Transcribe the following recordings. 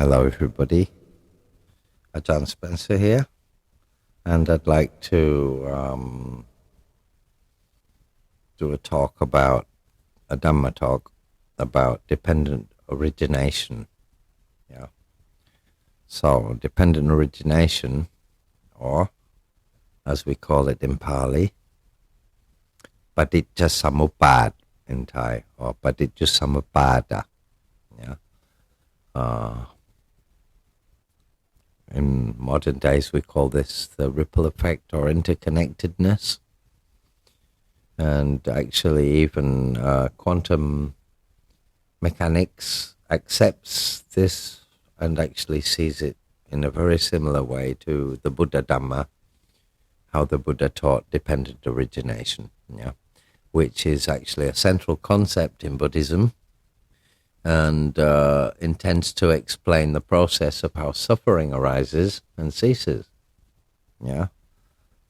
Hello, everybody. Ajahn Spencer here, and I'd like to do a talk about a Dhamma talk about dependent origination. Yeah. So, dependent origination, or as we call it in Pali, Paticca Samuppada in Thai, or Paticca Samuppada. Yeah. In modern days, we call this the ripple effect or interconnectedness. And actually, even quantum mechanics accepts this and actually sees it in a very similar way to the Buddha Dhamma, how the Buddha taught dependent origination, yeah, which is actually a central concept in Buddhism, and intends to explain the process of how suffering arises and ceases. Yeah,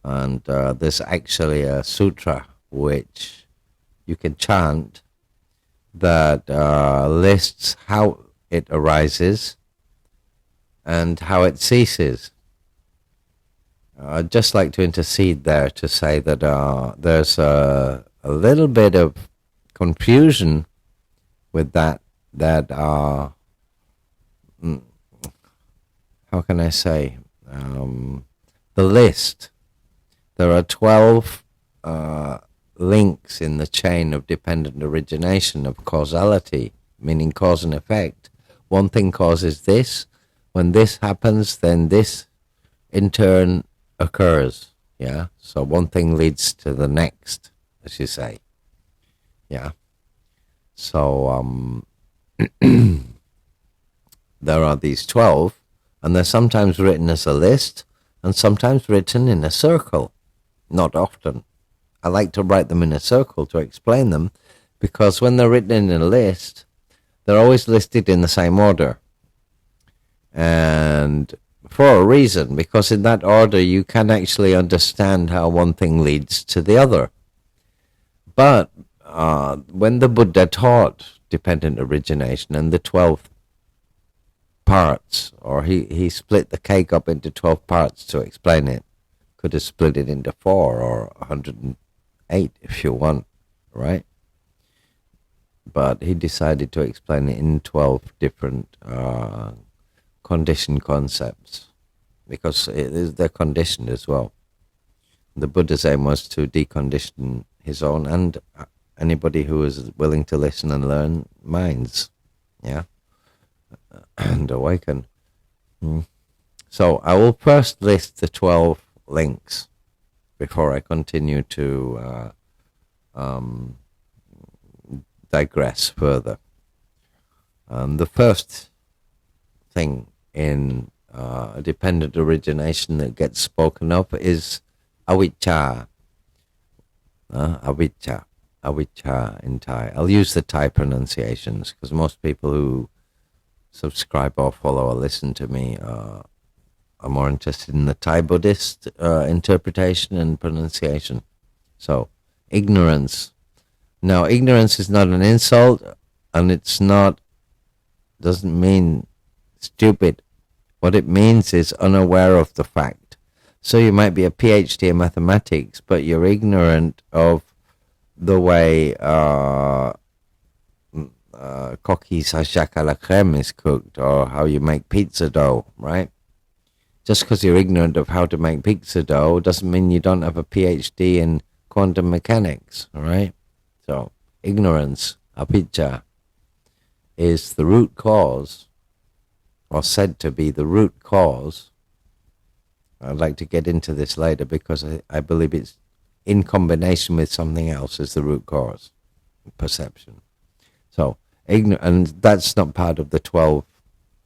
and there's actually a sutra which you can chant that lists how it arises and how it ceases. I'd just like to intercede there to say that there's a little bit of confusion with that how can I say, the list. There are 12 links in the chain of dependent origination of causality, meaning cause and effect. One thing causes this. When this happens, then this in turn occurs. Yeah. So one thing leads to the next, as you say. Yeah. So there are these 12, and they're sometimes written as a list and sometimes written in a circle. Not often. I like to write them in a circle to explain them, because when they're written in a list, they're always listed in the same order. And for a reason, because in that order you can actually understand how one thing leads to the other. But when the Buddha taught dependent origination and the 12 parts, or he split the cake up into 12 parts to explain it. Could have split it into 4 or 108 if you want, right? But he decided to explain it in 12 different conditioned concepts, because they're conditioned as well. The Buddha's aim was to decondition his own and anybody who is willing to listen and learn minds, yeah, and awaken. So I will first list the 12 links before I continue to digress further. The first thing in dependent origination that gets spoken of is avijja. Avijja in Thai. I'll use the Thai pronunciations because most people who subscribe or follow or listen to me are more interested in the Thai Buddhist interpretation and pronunciation. So, ignorance. Now, ignorance is not an insult, and doesn't mean stupid. What it means is unaware of the fact. So you might be a PhD in mathematics, but you're ignorant of the way coquille sajac à la crème is cooked, or how you make pizza dough, right? Just because you're ignorant of how to make pizza dough doesn't mean you don't have a PhD in quantum mechanics, all right? So, ignorance, avijja, is the root cause, or said to be the root cause. I'd like to get into this later because I believe it's in combination with something else as the root cause, perception. So, and that's not part of the 12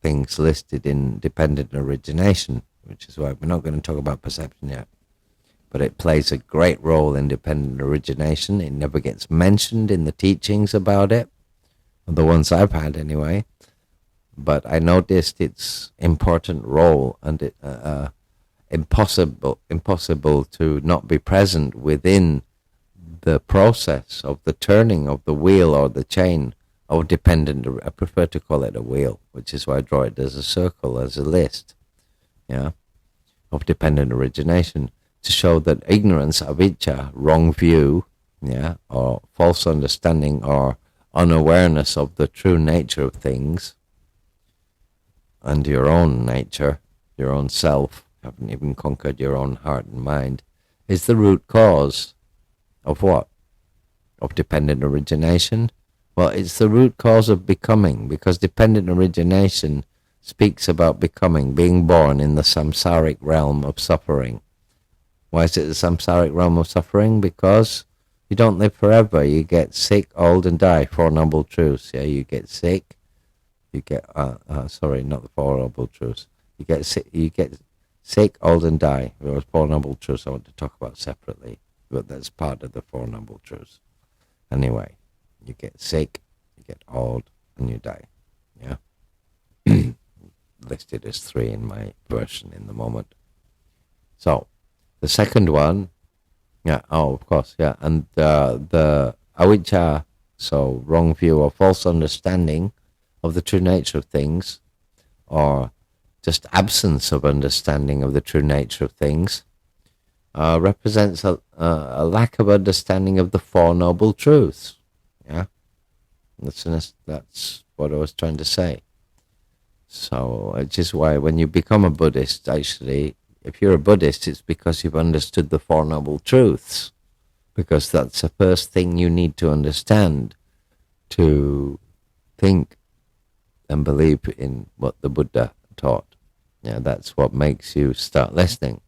things listed in dependent origination, which is why we're not going to talk about perception yet. But it plays a great role in dependent origination. It never gets mentioned in the teachings about it, the ones I've had anyway. But I noticed its important role, and it impossible to not be present within the process of the turning of the wheel or the chain or dependent. I prefer to call it a wheel, which is why I draw it as a circle, as a list, yeah, of dependent origination, to show that ignorance, avijja, wrong view, yeah, or false understanding or unawareness of the true nature of things and your own nature, your own self, haven't even conquered your own heart and mind, is the root cause of what? Of dependent origination? Well, it's the root cause of becoming, because dependent origination speaks about becoming, being born in the samsaric realm of suffering. Why is it the samsaric realm of suffering? Because you don't live forever. You get sick, old, and die. Four Noble Truths. Yeah, you get sick. You get sorry, not the Four Noble Truths. You get sick, old, and die. There was Four Noble Truths I want to talk about separately, but that's part of the Four Noble Truths. Anyway, you get sick, you get old, and you die. Yeah, listed as 3 in my version in the moment. So the second one, yeah, oh, of course, yeah, and the avijja, so wrong view or false understanding of the true nature of things, or just absence of understanding of the true nature of things, represents a lack of understanding of the Four Noble Truths. Yeah, that's what I was trying to say. So, which is why when you become a Buddhist, actually, if you're a Buddhist, it's because you've understood the Four Noble Truths, because that's the first thing you need to understand to think and believe in what the Buddha taught. Yeah, that's what makes you start listening.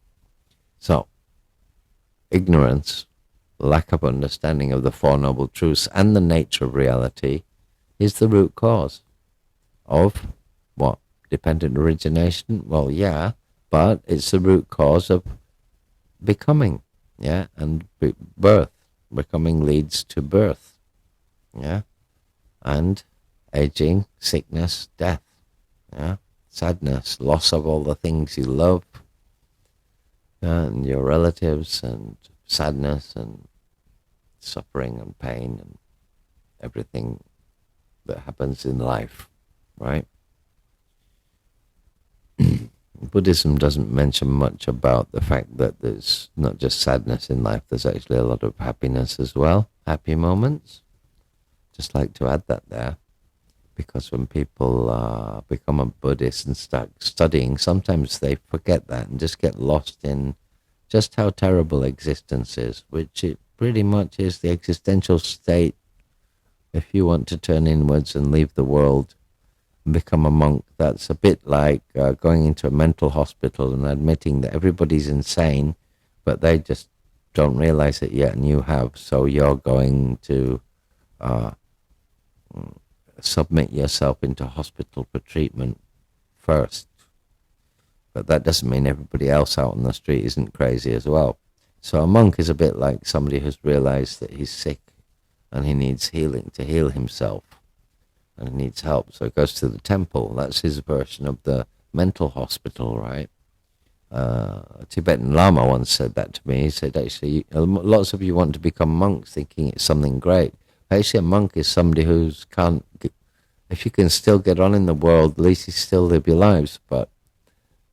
So, ignorance, lack of understanding of the Four Noble Truths and the nature of reality is the root cause of what? Dependent origination? Well, yeah, but it's the root cause of becoming, yeah, and birth. Becoming leads to birth, yeah, and aging, sickness, death, yeah, sadness, loss of all the things you love, and your relatives, and sadness, and suffering, and pain, and everything that happens in life, right? Buddhism doesn't mention much about the fact that there's not just sadness in life, there's actually a lot of happiness as well, happy moments. Just like to add that there, because when people become a Buddhist and start studying, sometimes they forget that and just get lost in just how terrible existence is, which it pretty much is the existential state. If you want to turn inwards and leave the world and become a monk, that's a bit like going into a mental hospital and admitting that everybody's insane, but they just don't realize it yet, and you have. So you're going to submit yourself into hospital for treatment first. But that doesn't mean everybody else out on the street isn't crazy as well. So a monk is a bit like somebody who's realized that he's sick and he needs healing to heal himself, and he needs help, so he goes to the temple. That's his version of the mental hospital, right? A Tibetan Lama once said that to me. He said, actually, lots of you want to become monks thinking it's something great. Actually, a monk is somebody who's can't, if you can still get on in the world, at least you still live your lives. But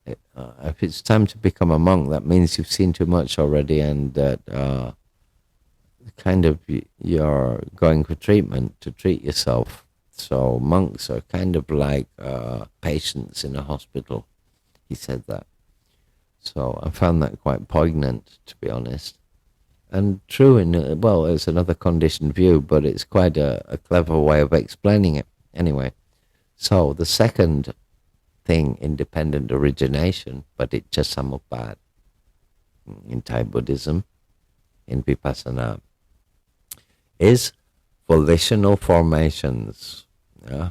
if it's time to become a monk, that means you've seen too much already, and that kind of you're going for treatment to treat yourself. So monks are kind of like patients in a hospital. He said that. So I found that quite poignant, to be honest. And true in, well, it's another conditioned view, but it's quite a clever way of explaining it. Anyway, so the second thing, independent origination, but it just samupad in Thai Buddhism, in Vipassana, is volitional formations, yeah?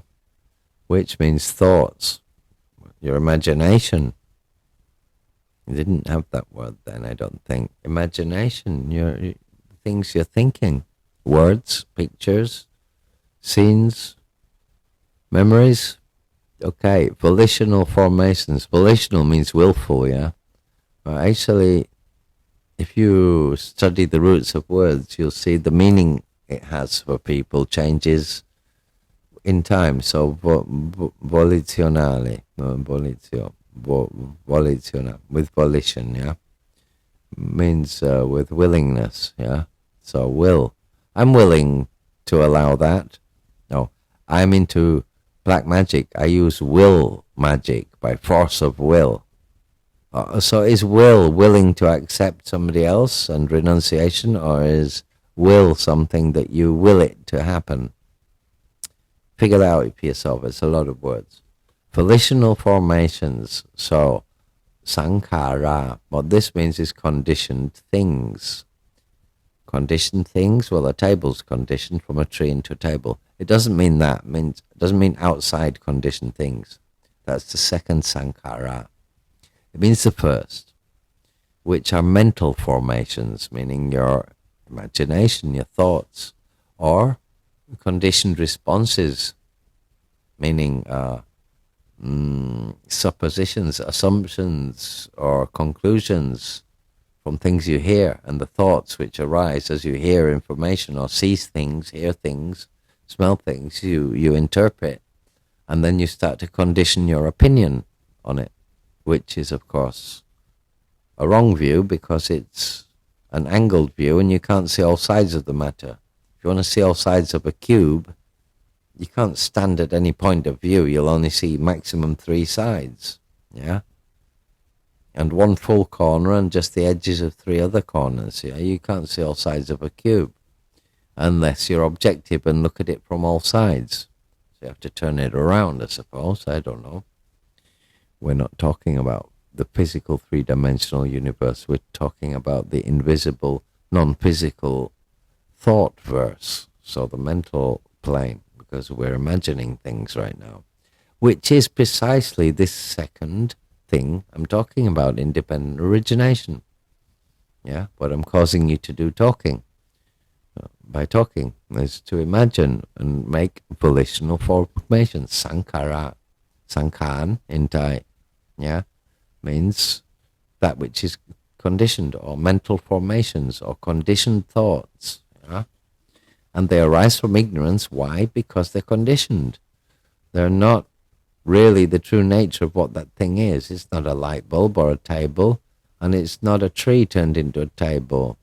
Which means thoughts, your imagination. You didn't have that word then, I don't think. Imagination, your things you're thinking, words, pictures, scenes, memories. Okay, volitional formations. Volitional means willful, yeah? But actually, if you study the roots of words, you'll see the meaning it has for people changes in time. So volizionale, voliziona, with volition, yeah, means with willingness, yeah. So will, I'm willing to allow that. No, I'm into black magic. I use will magic by force of will. So is will willing to accept somebody else and renunciation, or is will something that you will it to happen? Figure that out for yourself. It's a lot of words. Volitional formations. So sankhara. What this means is conditioned things. Conditioned things. Well, a table's conditioned from a tree into a table. It doesn't mean that. It doesn't mean outside conditioned things. That's the second sankhara. It means the first, which are mental formations, meaning your imagination, your thoughts, or conditioned responses, meaning suppositions, assumptions, or conclusions from things you hear, and the thoughts which arise as you hear information or see things, hear things, smell things, you interpret, and then you start to condition your opinion on it, which is, of course, a wrong view because it's an angled view and you can't see all sides of the matter. If you want to see all sides of a cube, you can't stand at any point of view. You'll only see maximum 3 sides, yeah? And 1 full corner and just the edges of 3 other corners, yeah? You can't see all sides of a cube unless you're objective and look at it from all sides. So you have to turn it around, I suppose. I don't know. We're not talking about the physical 3-dimensional universe. We're talking about the invisible, non-physical thought verse. So the mental plane, because we're imagining things right now, which is precisely this second thing I'm talking about, independent origination. Yeah, what I'm causing you to do talking, by talking, is to imagine and make volitional formations, sankhara. Sankhan in Thai, yeah, means that which is conditioned, or mental formations, or conditioned thoughts, yeah? And they arise from ignorance. Why? Because they're conditioned. They're not really the true nature of what that thing is. It's not a light bulb or a table, and it's not a tree turned into a table,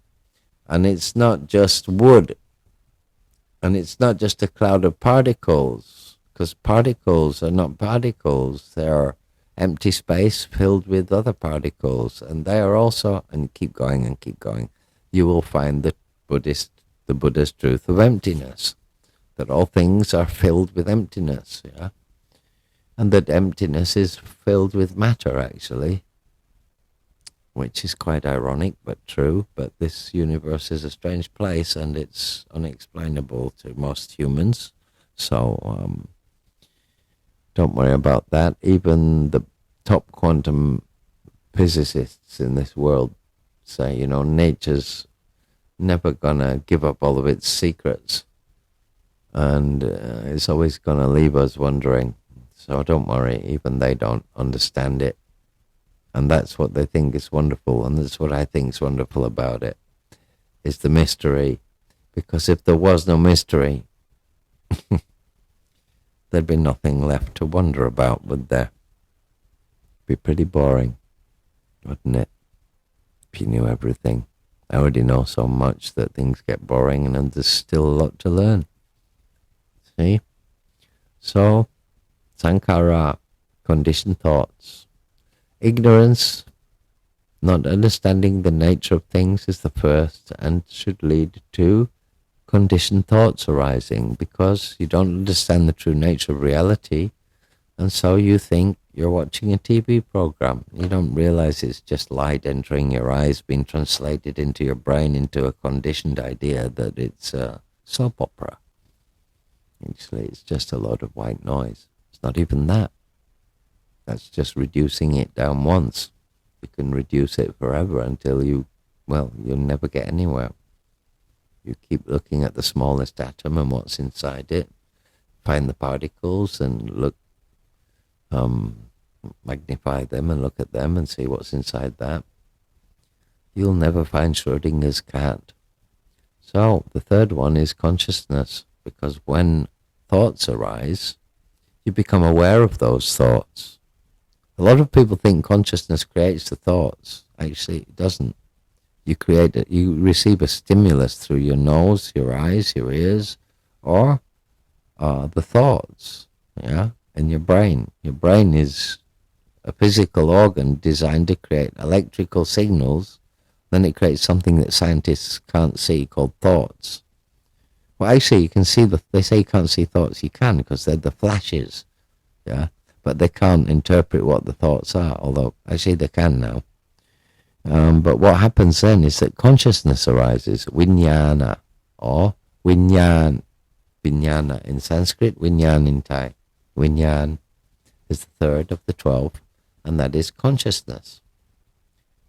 and it's not just wood, and it's not just a cloud of particles, because particles are not particles. They're empty space filled with other particles, and they are also, and keep going and keep going, you will find the Buddha's truth of emptiness, that all things are filled with emptiness, yeah, and that emptiness is filled with matter, actually, which is quite ironic but true. But this universe is a strange place, and it's unexplainable to most humans. So don't worry about that. Even the top quantum physicists in this world say, nature's never gonna give up all of its secrets, and it's always gonna leave us wondering. So don't worry, even they don't understand it, and that's what they think is wonderful, and that's what I think is wonderful about it, is the mystery. Because if there was no mystery, there'd be nothing left to wonder about, would there? Be pretty boring, wouldn't it? If you knew everything. I already know so much that things get boring, and there's still a lot to learn. See? So, sankhara, conditioned thoughts. Ignorance, not understanding the nature of things, is the first, and should lead to conditioned thoughts arising, because you don't understand the true nature of reality, and so you think you're watching a TV program. You don't realize it's just light entering your eyes, being translated into your brain into a conditioned idea that it's a soap opera. Actually, it's just a lot of white noise. It's not even that. That's just reducing it down once. You can reduce it forever until you'll never get anywhere. You keep looking at the smallest atom and what's inside it, find the particles and look, magnify them and look at them and see what's inside that. You'll never find Schrodinger's cat. So the third one is consciousness, because when thoughts arise, you become aware of those thoughts. A lot of people think consciousness creates the thoughts. Actually, it doesn't. You create it. You receive a stimulus through your nose, your eyes, your ears, or the thoughts, yeah, in your brain. Your brain is a physical organ designed to create electrical signals. Then it creates something that scientists can't see called thoughts. Well, actually, you can see they say you can't see thoughts. You can, because they're the flashes, yeah. But they can't interpret what the thoughts are. Although actually they can now. But what happens then is that consciousness arises, vijnana, or vinyan. Vijnana in Sanskrit, vinyan in Thai. Vinyan is the third of the 12, and that is consciousness.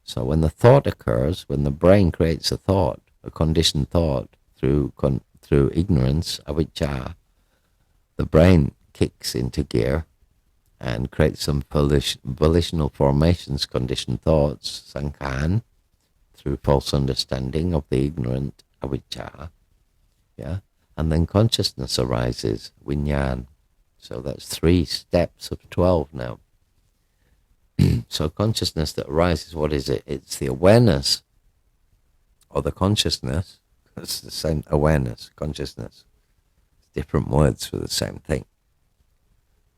So when the thought occurs, when the brain creates a thought, a conditioned thought through ignorance, avijja, the brain kicks into gear and creates some volitional formations, conditioned thoughts, sankhan, through false understanding of the ignorant, avijja, yeah, and then consciousness arises, vinyan. So that's 3 steps of 12 now. So consciousness that arises, what is it? It's the awareness, or the consciousness. It's the same, awareness, consciousness. Different words for the same thing.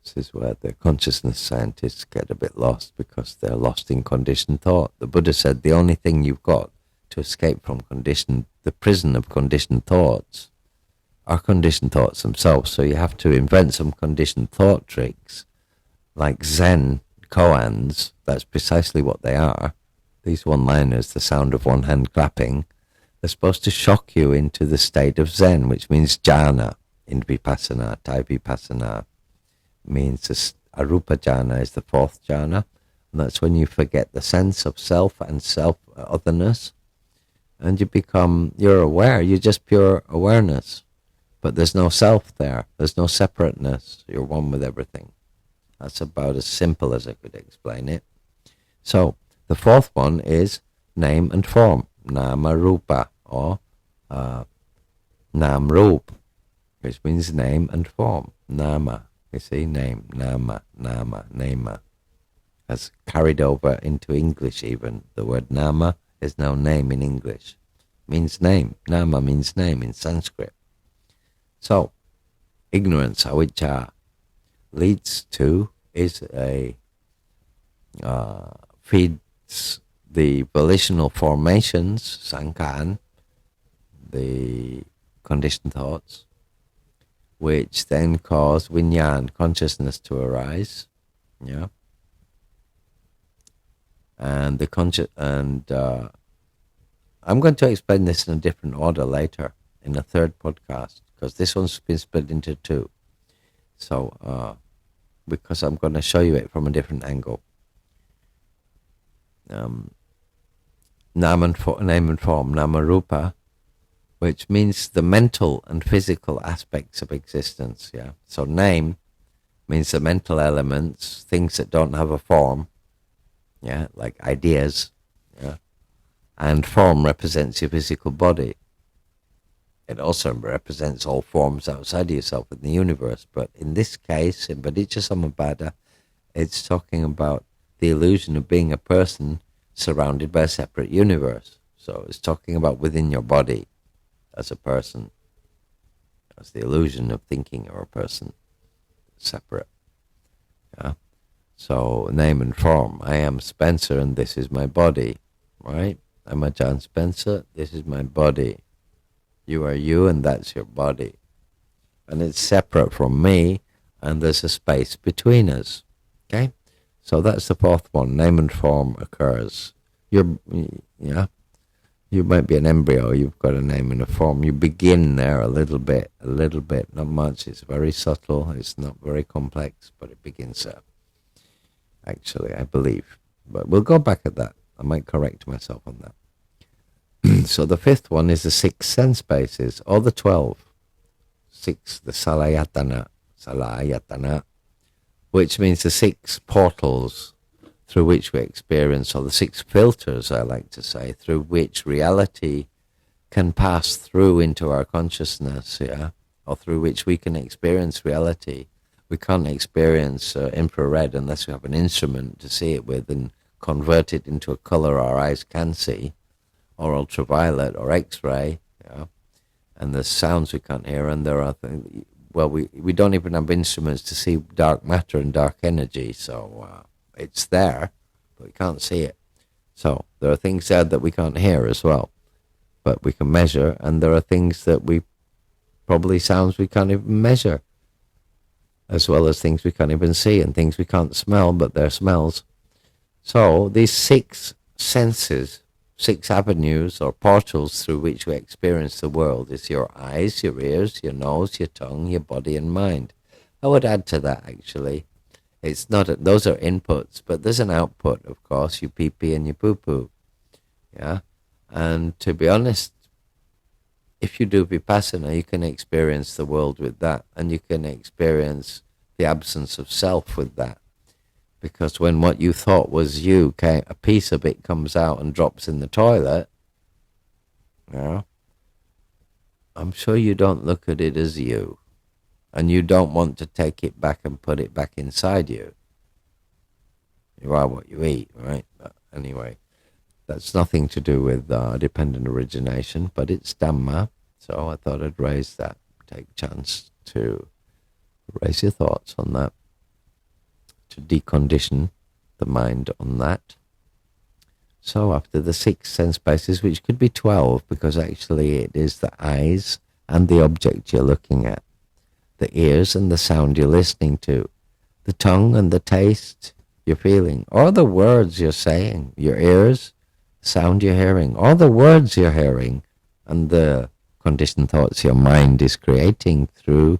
This is where the consciousness scientists get a bit lost, because they're lost in conditioned thought. The Buddha said the only thing you've got to escape from the prison of conditioned thoughts, are conditioned thoughts themselves. So you have to invent some conditioned thought tricks, like Zen koans. That's precisely what they are. These one-liners, the sound of one hand clapping, they're supposed to shock you into the state of Zen, which means jhana in Vipassana. Thai Vipassana means arupa jhana is the 4th jhana, and that's when you forget the sense of self and self-otherness, and you're aware, you're just pure awareness. But there's no self there. There's no separateness. You're one with everything. That's about as simple as I could explain it. So, the 4th one is name and form. Nama rupa, or nam rup, which means name and form. Nama, you see, name, nama, nema. Has carried over into English even. The word nama is now name in English. Means name. Nama means name in Sanskrit. So, ignorance, avijja, feeds the volitional formations, sankhan, the conditioned thoughts, which then cause vinyan, consciousness, to arise, yeah. And I'm going to explain this in a different order later, in a 3rd podcast, because this one's been split into 2. So, because I'm going to show you it from a different angle. Name and form, nama rupa, which means the mental and physical aspects of existence, yeah. So name means the mental elements, things that don't have a form, yeah, like ideas, yeah. And form represents your physical body. It also represents all forms outside of yourself in the universe. But in this case, in Bodhicitta Samappada, it's talking about the illusion of being a person surrounded by a separate universe. So it's talking about within your body as a person. That's the illusion of thinking you're a person separate. Yeah. So name and form. I am Spencer and this is my body. Right? I'm a John Spencer. This is my body. You are you and that's your body. And it's separate from me and there's a space between us. Okay? So that's the 4th one. Name and form occurs. You might be an embryo. You've got a name and a form. You begin there a little bit, not much. It's very subtle. It's not very complex, but it begins there. Actually, I believe. But we'll go back at that. I might correct myself on that. So the 5th one is the 6 sense bases, or the 12. 6, the salayatana, which means the 6 portals through which we experience, or the 6 filters, I like to say, through which reality can pass through into our consciousness, yeah, or through which we can experience reality. We can't experience infrared unless we have an instrument to see it with and convert it into a color our eyes can see, or ultraviolet or X-ray. Yeah, and there's sounds we can't hear, and there are things. Well, we don't even have instruments to see dark matter and dark energy, so it's there, but we can't see it. So there are things there that we can't hear as well, but we can measure, and there are things that we probably sounds we can't even measure, as well as things we can't even see and things we can't smell, but they're smells. So these six senses, six avenues or portals through which we experience the world is your eyes, your ears, your nose, your tongue, your body and mind. I would add to that actually. It's not, those are inputs, but there's an output, of course, you pee pee and you poo poo. Yeah. And to be honest, if you do Vipassana, you can experience the world with that, and you can experience the absence of self with that. Because when what you thought was you, a piece of it comes out and drops in the toilet, I'm sure you don't look at it as you. And you don't want to take it back and put it back inside you. You are what you eat, right? But anyway, that's nothing to do with dependent origination, but it's Dhamma. So I thought I'd raise that, take a chance to raise your thoughts on that, to decondition the mind on that. So after the 6 sense bases, which could be 12, because actually it is the eyes and the object you're looking at, the ears and the sound you're listening to, the tongue and the taste you're feeling, or the words you're saying, your ears, sound you're hearing, or the words you're hearing, and the conditioned thoughts your mind is creating through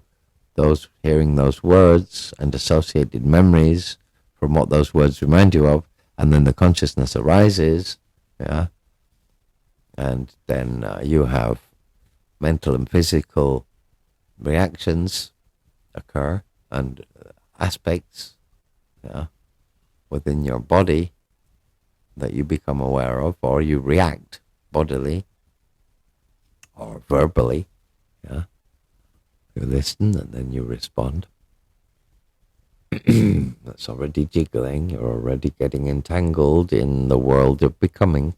those hearing those words and associated memories from what those words remind you of, and then the consciousness arises, yeah, and then you have mental and physical reactions occur and aspects, yeah, within your body that you become aware of, or you react bodily or verbally, yeah. You listen and then you respond. That's already jiggling. You're already getting entangled in the world of becoming.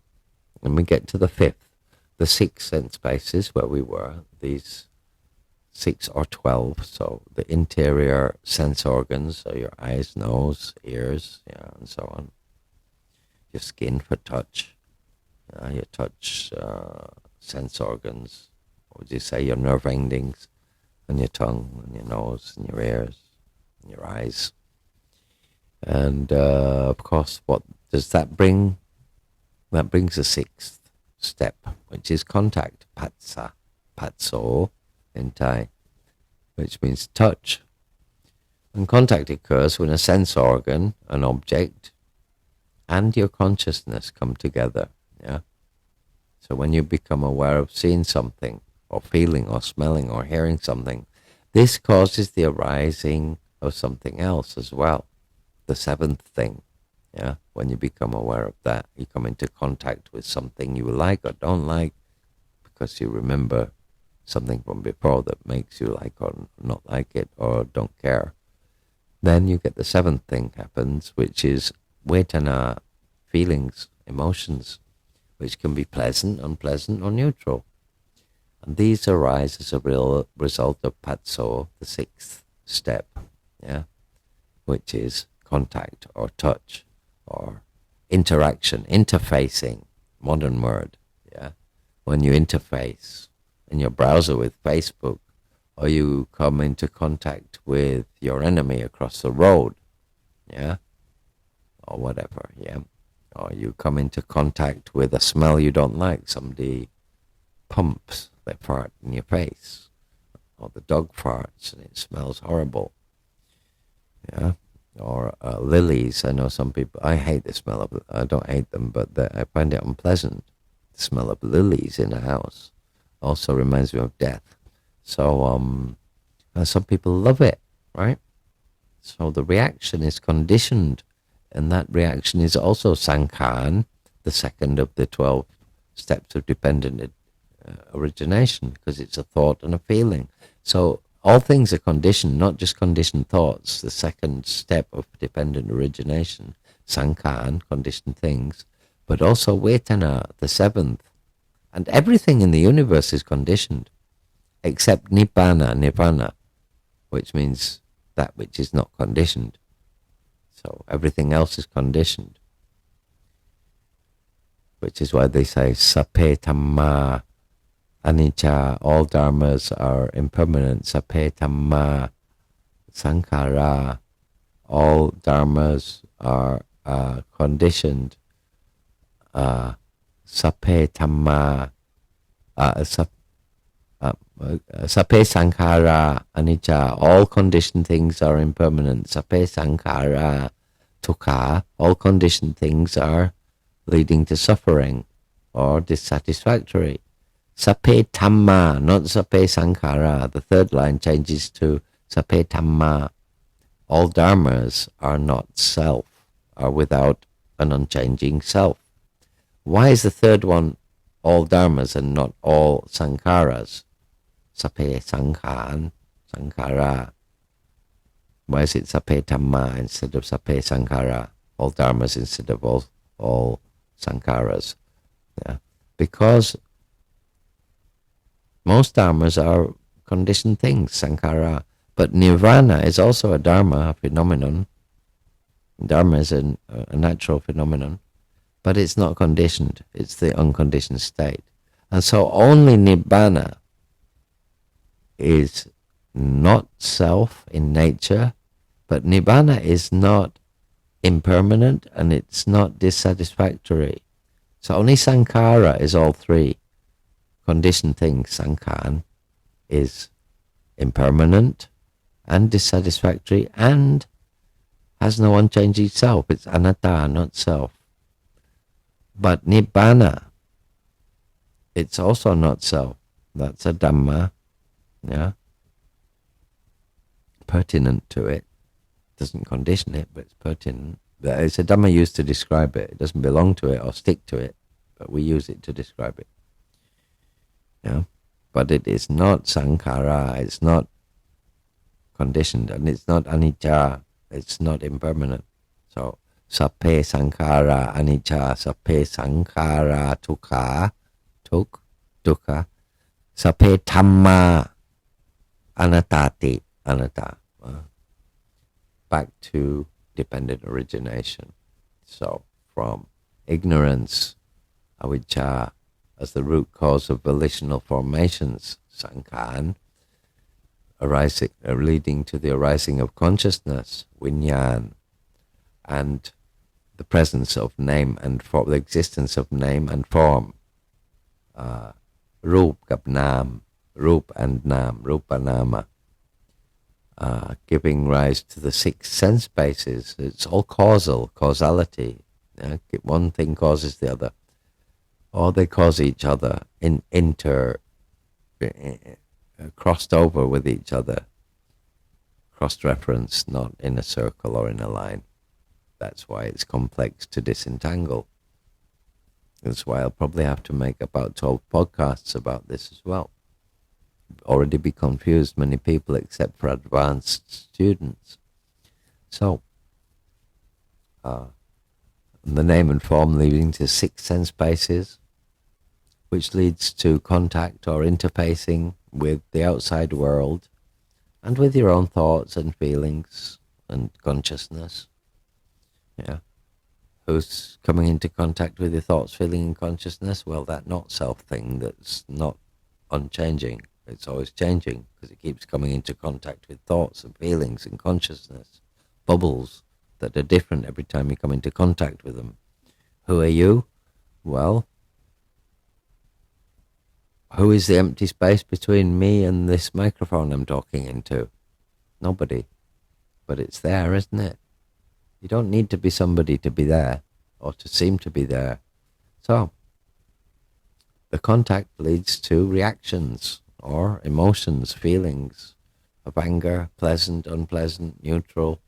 And we get to the 5th, the 6 sense bases where we were, these 6 or 12. So the interior sense organs, so your eyes, nose, ears, yeah, and so on. Your skin for touch, your touch sense organs. What would you say? Your nerve endings, and your tongue, and your nose, and your ears, and your eyes. And of course, what does that bring? That brings the 6th step, which is contact, patsa, patso in Thai, which means touch. And contact occurs when a sense organ, an object, and your consciousness come together. Yeah. So when you become aware of seeing something, or feeling, or smelling, or hearing something, this causes the arising of something else as well. The 7th thing. Yeah. When you become aware of that, you come into contact with something you like or don't like, because you remember something from before that makes you like or not like it, or don't care. Then you get the 7th thing happens, which is vedana, feelings, emotions, which can be pleasant, unpleasant, or neutral. And these arise as a real result of patso, the 6th step, yeah, which is contact or touch or interaction, interfacing, modern word, yeah. When you interface in your browser with Facebook, or you come into contact with your enemy across the road, yeah, or whatever, yeah, or you come into contact with a smell you don't like, somebody pumps their fart in your face, or the dog farts and it smells horrible, yeah, or lilies. I know some people, I hate the smell of, I don't hate them, but I find it unpleasant. The smell of lilies in a house also reminds me of death. So some people love it, right? So the reaction is conditioned, and that reaction is also sankhan, the 2nd of the 12 steps of dependent origination, because it's a thought and a feeling. So all things are conditioned, not just conditioned thoughts, the second step of dependent origination, sankhara, conditioned things, but also vedana, the seventh. And everything in the universe is conditioned, except nirvana, which means that which is not conditioned. So everything else is conditioned, which is why they say sape dhamma anicca, all dharmas are impermanent. Sape dhamma sankhara, all dharmas are conditioned. Sape dhamma, sape sankhara anicca, all conditioned things are impermanent. Sape sankhara dukkha, all conditioned things are leading to suffering or dissatisfactory. Sape dhamma, not sape sankhara. The third line changes to sape dhamma. All dharmas are not self, are without an unchanging self. Why is the third one all dharmas and not all sankharas? Sape sankhara. Why is it sape dhamma instead of sape sankhara? All dharmas instead of all sankharas. Yeah. Because most dharmas are conditioned things, sankhara. But nirvana is also a dharma, a phenomenon. Dharma is a natural phenomenon, but it's not conditioned. It's the unconditioned state. And so only nibbana is not self in nature, but nibbana is not impermanent and it's not dissatisfactory. So only sankhara is all three. Conditioned things, sankhara, is impermanent and dissatisfactory and has no unchanging self. It's anatta, not self. But nibbana, it's also not self. That's a dhamma, yeah, pertinent to it. Doesn't condition it, but it's pertinent. It's a dhamma used to describe it. It doesn't belong to it or stick to it, but we use it to describe it. Yeah, but it is not sankhara. It's not conditioned, and it's not anicca. It's not impermanent. So sape sankhara anicca, sape sankhara dukkha, sape dhamma anattati, anatta. Back to dependent origination. So from ignorance, avijja, as the root cause of volitional formations, sankhara, leading to the arising of consciousness, vinyan, and the presence of name and form, the existence of name and form, rup gap nam, rup and nam, rupa nama, giving rise to the six sense bases. It's all causality. One thing causes the other, or they cause each other, crossed over with each other, cross-referenced, not in a circle or in a line. That's why it's complex to disentangle. That's why I'll probably have to make about 12 podcasts about this as well. Already be confused, many people, except for advanced students. So, the name and form leading to six sense bases, which leads to contact or interfacing with the outside world and with your own thoughts and feelings and consciousness. Yeah. Who's coming into contact with your thoughts, feeling, and consciousness? Well, that not self thing that's not unchanging. It's always changing because it keeps coming into contact with thoughts and feelings and consciousness, bubbles that are different every time you come into contact with them. Who are you? Well, who is the empty space between me and this microphone I'm talking into? Nobody. But it's there, isn't it? You don't need to be somebody to be there or to seem to be there. So, the contact leads to reactions or emotions, feelings of anger, pleasant, unpleasant, neutral,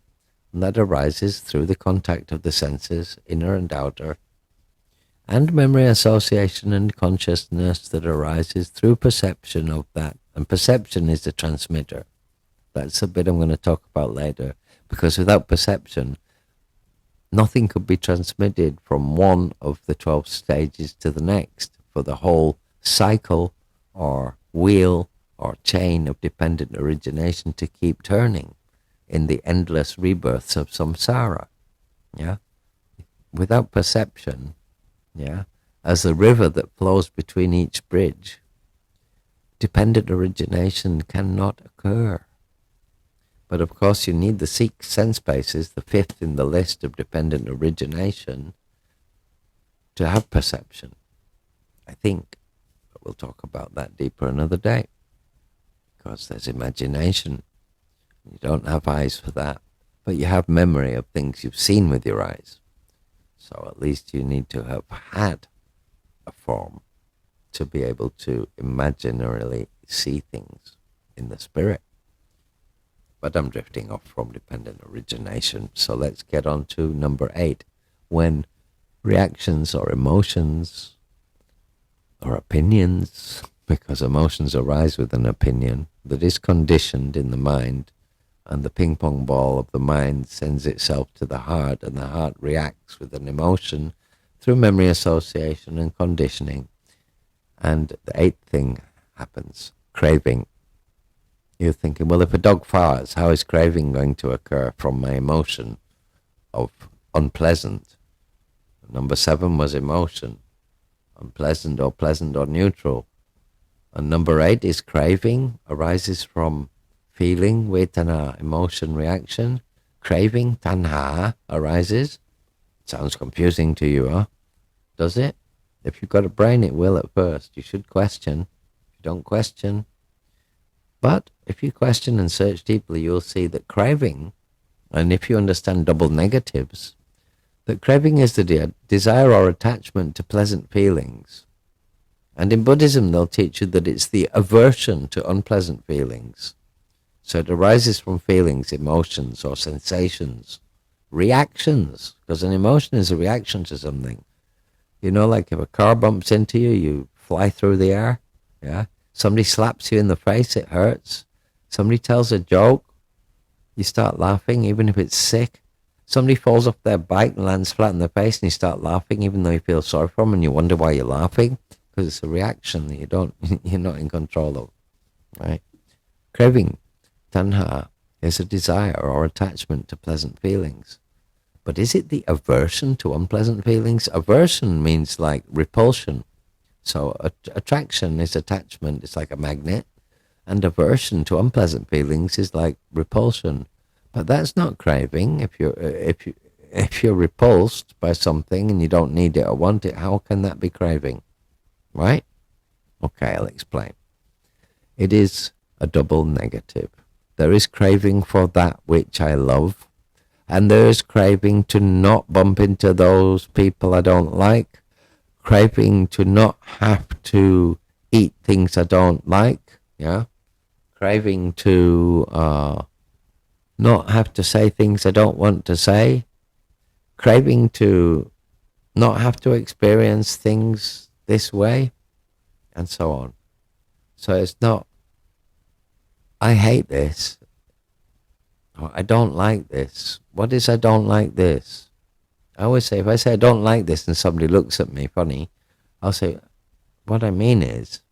and that arises through the contact of the senses, inner and outer, and memory, association, and consciousness that arises through perception of that And perception is the transmitter. That's a bit I'm going to talk about later. Because without perception, nothing could be transmitted from one of the 12 stages to the next for the whole cycle or wheel or chain of dependent origination to keep turning in the endless rebirths of samsara. Yeah? Without perception, yeah, as the river that flows between each bridge, dependent origination cannot occur. But of course you need the six sense bases, the fifth in the list of dependent origination, to have perception, I think. But we'll talk about that deeper another day. Because there's imagination. You don't have eyes for that. But you have memory of things you've seen with your eyes. So at least you need to have had a form to be able to imaginarily see things in the spirit. But I'm drifting off from dependent origination. So let's get on to number 8. When reactions or emotions or opinions, because emotions arise with an opinion that is conditioned in the mind, and the ping pong ball of the mind sends itself to the heart, and the heart reacts with an emotion through memory association and conditioning. And the 8th thing happens, craving. You're thinking, well, if a dog farts, how is craving going to occur from my emotion of unpleasant? Number 7 was emotion, unpleasant or pleasant or neutral. And number 8 is craving, arises from feeling, vedana, emotion, reaction. Craving, tanha, arises. Sounds confusing to you, huh? Does it? If you've got a brain, it will at first. You should question. If you don't question. But if you question and search deeply, you'll see that craving, and if you understand double negatives, that craving is the desire or attachment to pleasant feelings. And in Buddhism, they'll teach you that it's the aversion to unpleasant feelings. So it arises from feelings, emotions, or sensations, reactions, because an emotion is a reaction to something. You know, like if a car bumps into you, you fly through the air, yeah? Somebody slaps you in the face, it hurts. Somebody tells a joke, you start laughing, even if it's sick. Somebody falls off their bike and lands flat in the face, and you start laughing, even though you feel sorry for them, and you wonder why you're laughing, because it's a reaction that you're not in control of, right? Craving, tanha, is a desire or attachment to pleasant feelings. But is it the aversion to unpleasant feelings? Aversion means like repulsion. So attraction is attachment, it's like a magnet, and aversion to unpleasant feelings is like repulsion. But that's not craving. If you're repulsed by something and you don't need it or want it, how can that be craving? Right? Okay, I'll explain. It is a double negative. There is craving for that which I love, and there is craving to not bump into those people I don't like, craving to not have to eat things I don't like, yeah, craving to not have to say things I don't want to say, craving to not have to experience things this way, and so on. So it's not, I hate this, or I don't like this. What is I don't like this? I always say, if I say I don't like this and somebody looks at me funny, I'll say, what I mean is,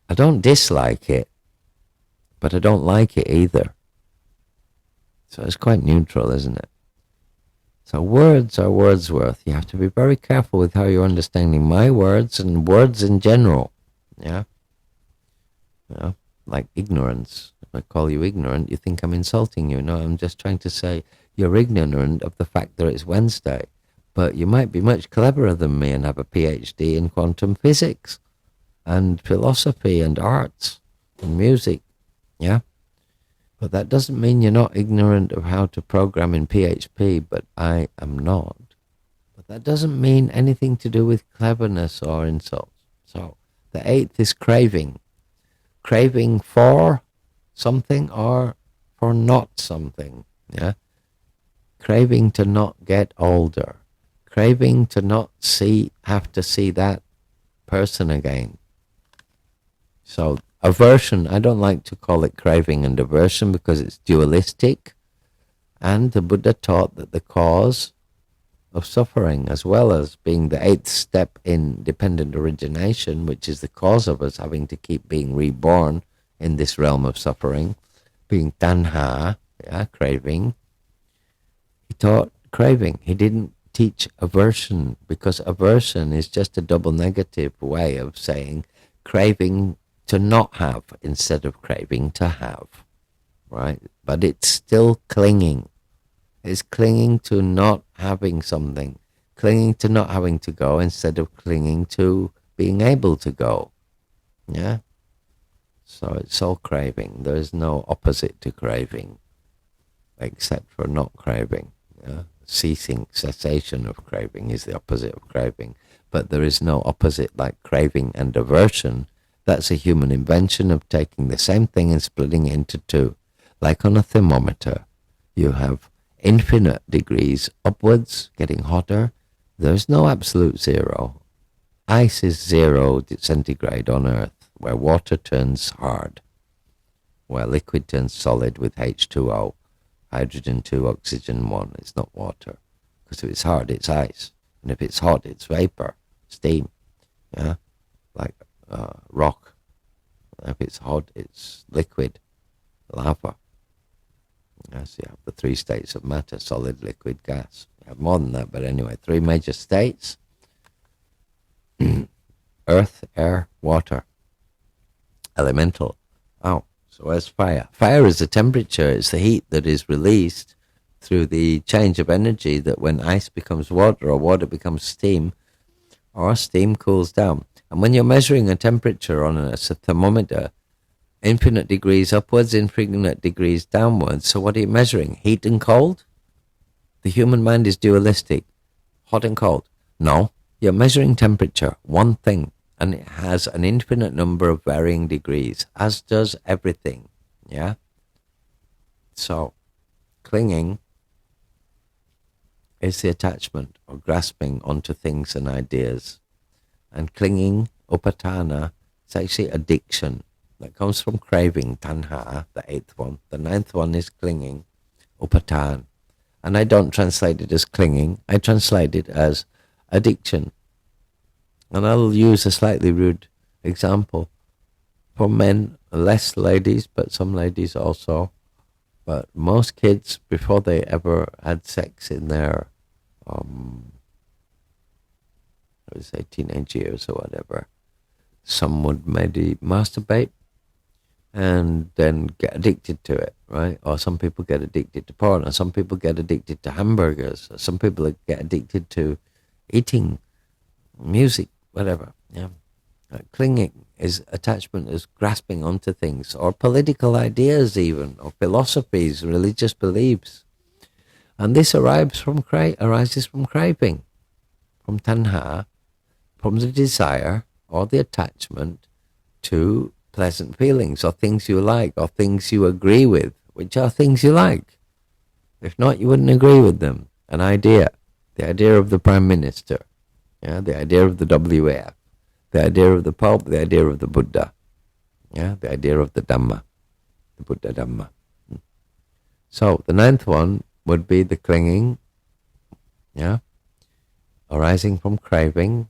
I don't dislike it, but I don't like it either. So it's quite neutral, isn't it? So words are Wordsworth. You have to be very careful with how you're understanding my words and words in general. Yeah? You know, like ignorance. If I call you ignorant, you think I'm insulting you. No, I'm just trying to say you're ignorant of the fact that it's Wednesday. But you might be much cleverer than me and have a PhD in quantum physics and philosophy and arts and music. Yeah? But that doesn't mean you're not ignorant of how to program in PHP, but I am not. But that doesn't mean anything to do with cleverness or insults. So the 8th is craving. Craving for something or for not something. Yeah? Craving to not get older. Craving to not have to see that person again. So Aversion, I don't like to call it craving and aversion because it's dualistic. And the Buddha taught that the cause of suffering, as well as being the eighth step in dependent origination, which is the cause of us having to keep being reborn in this realm of suffering, being tanha, craving. He taught craving. He didn't teach aversion, because aversion is just a double negative way of saying craving to not have instead of craving to have, right? But it's still clinging. It's clinging to not having something, clinging to not having to go instead of clinging to being able to go. Yeah? So it's all craving. There is no opposite to craving except for not craving. Yeah? Cessation of craving is the opposite of craving. But there is no opposite like craving and aversion. That's a human invention of taking the same thing and splitting it into two. Like on a thermometer, you have infinite degrees upwards, getting hotter. There's no absolute zero. Ice is 0 centigrade on Earth, where water turns hard, where liquid turns solid with H2O, hydrogen 2, oxygen 1. It's not water, because if it's hard, it's ice. And if it's hot, it's vapor, steam, yeah, like rock. If it's hot, it's liquid, lava. Yes, you have the 3 states of matter: solid, liquid, gas. You have more than that, but anyway, 3 major states: earth, air, water, elemental. Oh, so where's fire? Fire is the temperature. It's the heat that is released through the change of energy, that when ice becomes water or water becomes steam, or steam cools down. And when you're measuring a temperature on a thermometer, infinite degrees upwards, infinite degrees downwards. So what are you measuring? Heat and cold? The human mind is dualistic. Hot and cold. No, you're measuring temperature, one thing, and it has an infinite number of varying degrees, as does everything. Yeah? So, clinging is the attachment or grasping onto things and ideas. And clinging, upatana, it's actually addiction. That comes from craving, tanha, the 8th one. The 9th one is clinging, upatan. And I don't translate it as clinging. I translate it as addiction. And I'll use a slightly rude example. For men, less ladies, but some ladies also. But most kids, before they ever had sex in their, I would say teenage years or whatever, some would maybe masturbate and then get addicted to it, right? Or some people get addicted to porn, or some people get addicted to hamburgers, or some people get addicted to eating, music, whatever. Yeah, clinging is attachment, is grasping onto things, or political ideas even, or philosophies, religious beliefs. And this arises from craving, from tanha, from the desire or the attachment to pleasant feelings, or things you like, or things you agree with, which are things you like. If not, you wouldn't agree with them. An idea, the idea of the Prime Minister, yeah, the idea of the WAF, the idea of the Pope, the idea of the Buddha, yeah, the idea of the Dhamma, the Buddha Dhamma. So the 9th one would be the clinging, yeah, arising from craving,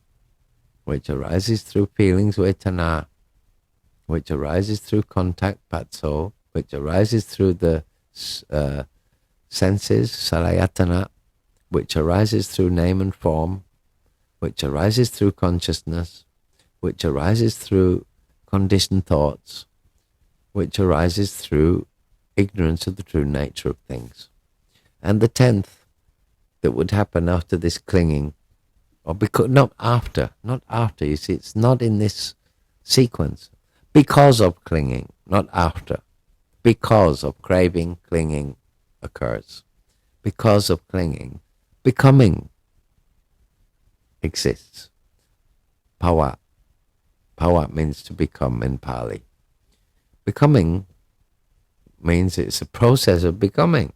which arises through feelings, vedana, which arises through contact, patso, which arises through the senses, salayatana, which arises through name and form, which arises through consciousness, which arises through conditioned thoughts, which arises through ignorance of the true nature of things. And the 10th that would happen after this clinging, or because not after, you see, it's not in this sequence. Because of clinging, not after. Because of craving, clinging occurs. Because of clinging, becoming exists. Pawa. Pawa means to become in Pali. Becoming means it's a process of becoming.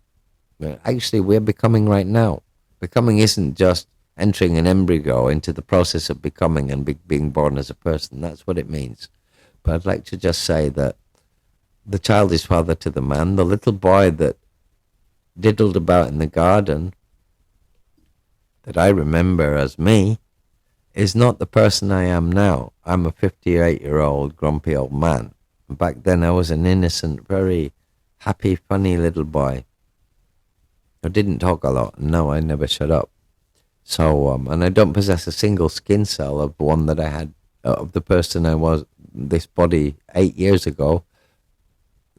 Actually, we're becoming right now. Becoming isn't just entering an embryo into the process of becoming and being born as a person. That's what it means. But I'd like to just say that the child is father to the man. The little boy that diddled about in the garden that I remember as me is not the person I am now. I'm a 58-year-old grumpy old man. Back then I was an innocent, very happy, funny little boy. I didn't talk a lot. No, I never shut up. So, and I don't possess a single skin cell of one that I had, of the person I was, this body 8 years ago.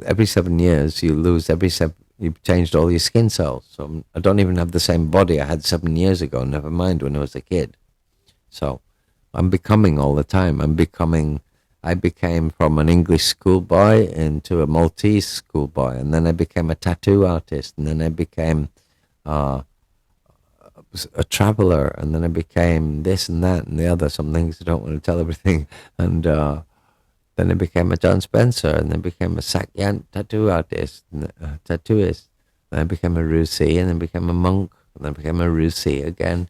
Every 7 years, you've changed all your skin cells. So I don't even have the same body I had 7 years ago, never mind when I was a kid. So I'm becoming all the time. I became from an English schoolboy into a Maltese schoolboy, and then I became a tattoo artist, and then I became a traveler, and then I became this and that and the other. Some things I don't want to tell everything. And then I became a John Spencer, and then became a Sakyan tattoo artist, and tattooist. Then I became a Rusi, and then became a monk, and then I became a Rusi again.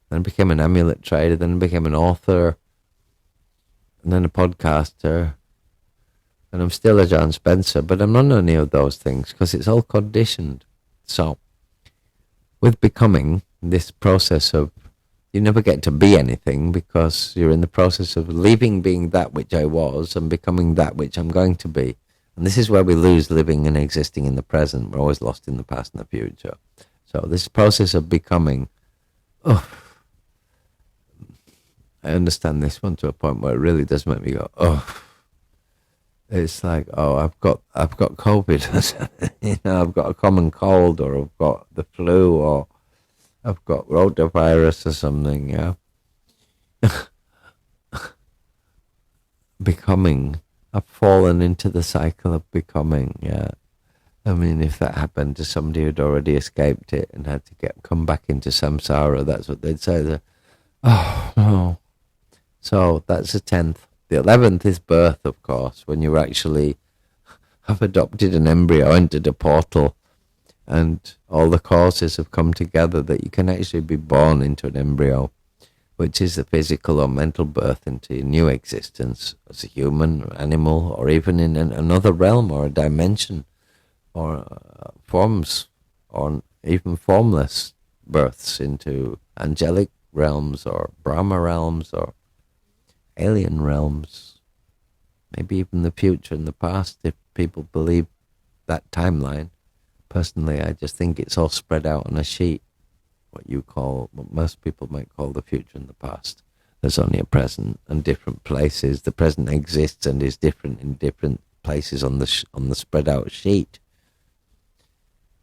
Then I became an amulet trader, then I became an author, and then a podcaster. And I'm still a John Spencer, but I'm not any of those things because it's all conditioned. So, with becoming, this process of, you never get to be anything because you're in the process of leaving being that which I was and becoming that which I'm going to be. And this is where we lose living and existing in the present. We're always lost in the past and the future. So this process of becoming, I understand this one to a point where it really does make me go, it's like, I've got COVID. I've got a common cold, or I've got the flu, or I've got rotavirus or something, yeah. Becoming. I've fallen into the cycle of becoming, yeah. I mean, if that happened to somebody who'd already escaped it and had to come back into samsara, that's what they'd say. Oh, no. So that's the 10th. The 11th is birth, of course, when you actually have adopted an embryo, entered a portal, and all the causes have come together that you can actually be born into an embryo, which is the physical or mental birth into a new existence as a human or animal, or even in another realm or a dimension, or forms, or even formless births into angelic realms or Brahma realms or alien realms, maybe even the future and the past, if people believe that timeline. Personally, I just think it's all spread out on a sheet, what most people might call the future and the past. There's only a present and different places. The present exists and is different in different places on the spread out sheet.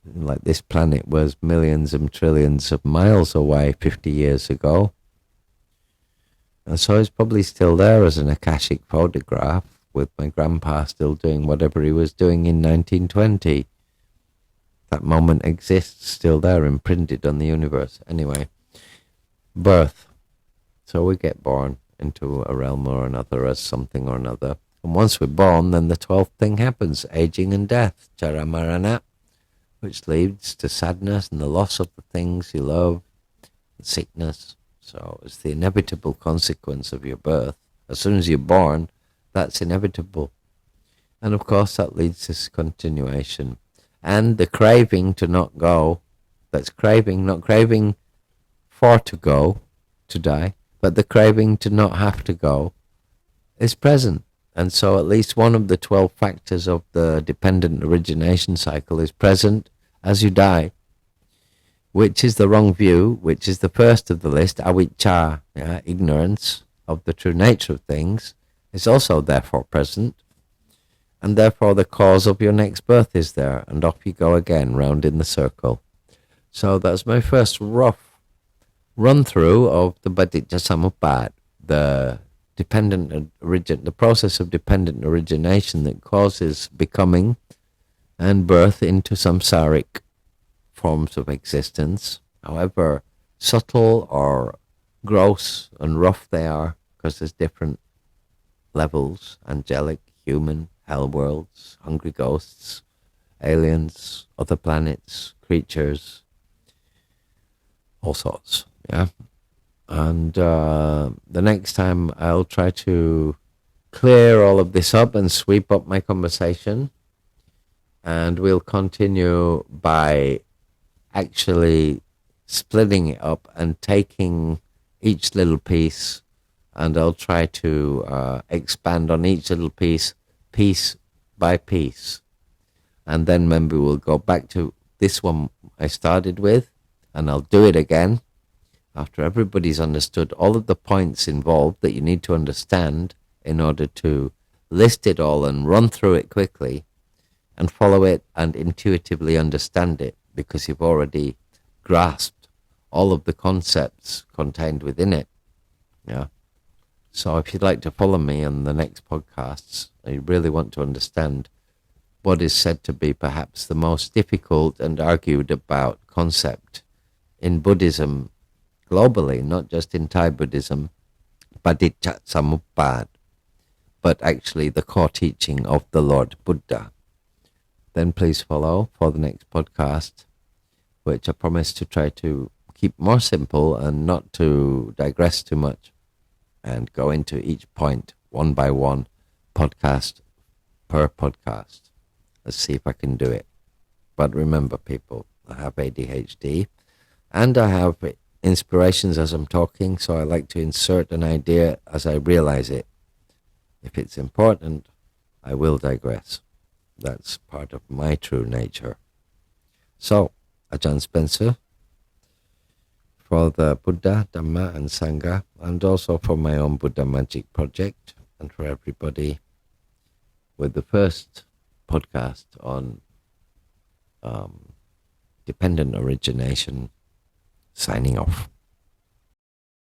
Like this planet was millions and trillions of miles away 50 years ago. And so it's probably still there as an Akashic photograph, with my grandpa still doing whatever he was doing in 1920. That moment exists still there, imprinted on the universe. Anyway, birth. So we get born into a realm or another as something or another. And once we're born, then the 12th thing happens, aging and death, Charamarana, which leads to sadness and the loss of the things you love, and sickness. So it's the inevitable consequence of your birth. As soon as you're born, that's inevitable. And of course that leads to this continuation. And the craving to not go, that's craving, not craving for to go, to die, but the craving to not have to go is present. And so at least one of the 12 factors of the dependent origination cycle is present as you die, which is the wrong view, which is the first of the list, avicca, ignorance of the true nature of things, is also therefore present, and therefore the cause of your next birth is there, and off you go again, round in the circle. So that's my first rough run-through of the Paticca Samuppada, the process of dependent origination that causes becoming and birth into samsaric forms of existence, however subtle or gross and rough they are, because there's different levels, angelic, human, hell worlds, hungry ghosts, aliens, other planets, creatures, all sorts, yeah. And the next time I'll try to clear all of this up and sweep up my conversation. And we'll continue by actually splitting it up and taking each little piece, and I'll try to expand on each little piece, piece by piece. And then maybe we'll go back to this one I started with, and I'll do it again after everybody's understood all of the points involved that you need to understand in order to list it all and run through it quickly and follow it and intuitively understand it, because you've already grasped all of the concepts contained within it. Yeah. So if you'd like to follow me on the next podcasts, I really want to understand what is said to be perhaps the most difficult and argued about concept in Buddhism globally, not just in Thai Buddhism, Paticca but actually the core teaching of the Lord Buddha. Then please follow for the next podcast, which I promise to try to keep more simple and not to digress too much, and go into each point one by one, podcast per podcast. Let's see if I can do it. But remember, people, I have ADHD and I have inspirations as I'm talking, so I like to insert an idea as I realize it. If it's important, I will digress. That's part of my true nature. So, Ajahn Spencer, for the Buddha, Dhamma and Sangha, and also for my own Buddha Magic project, and for everybody, with the first podcast on dependent origination, signing off.